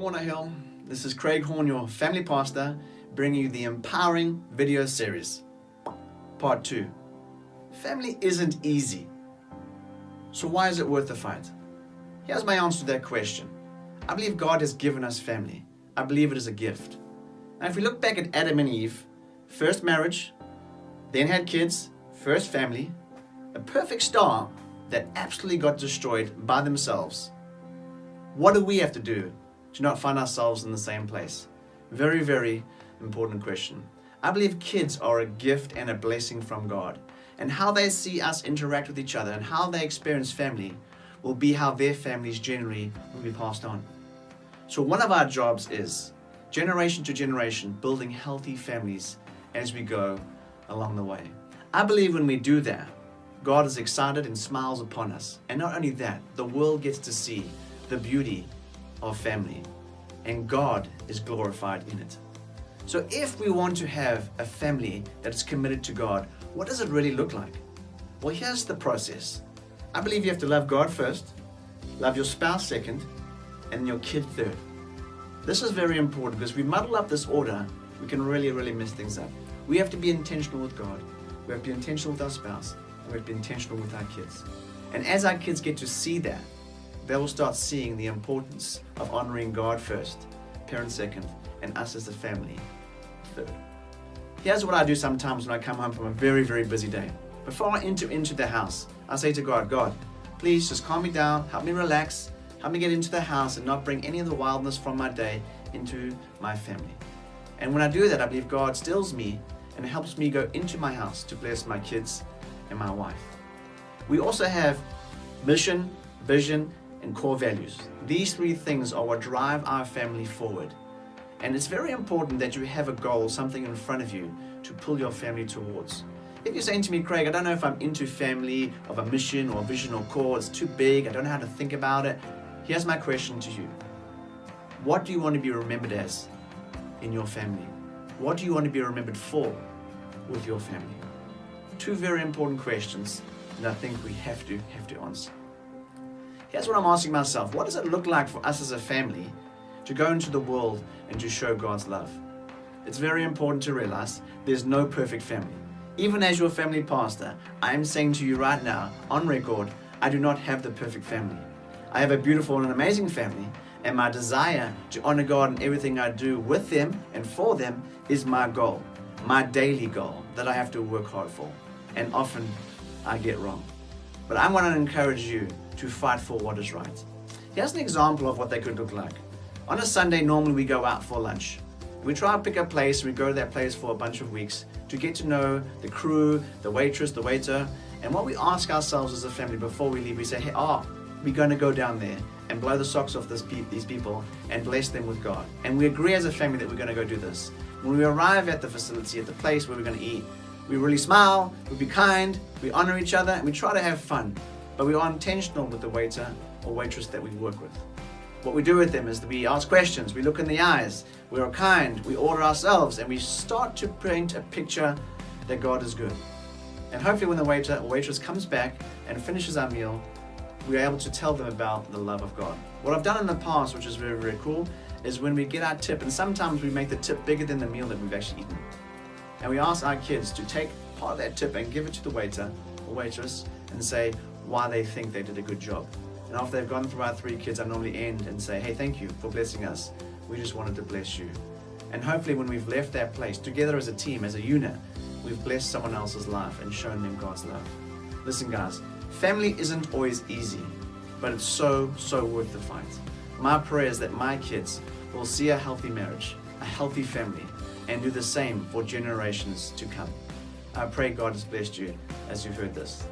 Warner Hill. This is Craig Horn, your family pastor, bringing you the empowering video series. Part 2. Family isn't easy. So why is it worth the fight? Here's my answer to that question. I believe God has given us family. I believe it is a gift. Now if we look back at Adam and Eve, first marriage, then had kids, first family, a perfect star that absolutely got destroyed by themselves. What do we have to do to not find ourselves in the same place? Very, very important question. I believe kids are a gift and a blessing from God. And how they see us interact with each other and how they experience family will be how their families generally will be passed on. So one of our jobs is, generation to generation, building healthy families as we go along the way. I believe when we do that, God is excited and smiles upon us. And not only that, the world gets to see the beauty of family, and God is glorified in it. So if we want to have a family that is committed to God, what does it really look like? Well, here's the process. I believe you have to love God first, love your spouse second, and your kid third. This is very important because if we muddle up this order, we can really mess things up. We have to be intentional with God. We have to be intentional with our spouse, and we have to be intentional with our kids. And as our kids get to see that, they will start seeing the importance of honoring God first, parents second, and us as a family third. Here's what I do sometimes when I come home from a very busy day. Before I enter into the house, I say to God, God, please just calm me down, help me relax, help me get into the house and not bring any of the wildness from my day into my family. And when I do that, I believe God stills me and helps me go into my house to bless my kids and my wife. We also have mission, vision, and core values. These three things are what drive our family forward. And it's very important that you have a goal, something in front of you to pull your family towards. If you're saying to me, Craig, I don't know if I'm into family, of a mission or vision or core, it's too big, I don't know how to think about it. Here's my question to you. What do you want to be remembered as in your family? What do you want to be remembered for with your family? Two very important questions that I think we have to answer. Here's what I'm asking myself. What does it look like for us as a family to go into the world and to show God's love? It's very important to realize there's no perfect family. Even as your family pastor, I am saying to you right now, on record, I do not have the perfect family. I have a beautiful and amazing family, and my desire to honor God in everything I do with them and for them is my goal, my daily goal that I have to work hard for. And often I get wrong. But I want to encourage you to fight for what is right. Here's an example of what they could look like. On a Sunday, normally we go out for lunch. We try and pick a place, we go to that place for a bunch of weeks to get to know the crew, the waitress, the waiter, and what we ask ourselves as a family before we leave, we say, hey, we're going to go down there and blow the socks off these people and bless them with God. And we agree as a family that we're going to go do this. When we arrive at the facility, at the place where we're going to eat, we really smile, we be kind, we honor each other, and we try to have fun. But we are intentional with the waiter or waitress that we work with. What we do with them is that we ask questions, we look in the eyes, we are kind, we order ourselves, and we start to paint a picture that God is good. And hopefully when the waiter or waitress comes back and finishes our meal, we are able to tell them about the love of God. What I've done in the past, which is very cool, is when we get our tip, and sometimes we make the tip bigger than the meal that we've actually eaten. And we ask our kids to take part of that tip and give it to the waiter or waitress and say why they think they did a good job. And after they've gone through our 3 kids, I normally end and say, hey, thank you for blessing us. We just wanted to bless you. And hopefully when we've left that place, together as a team, as a unit, we've blessed someone else's life and shown them God's love. Listen guys, family isn't always easy, but it's so worth the fight. My prayer is that my kids will see a healthy marriage, a healthy family, and do the same for generations to come. I pray God has blessed you as you've heard this.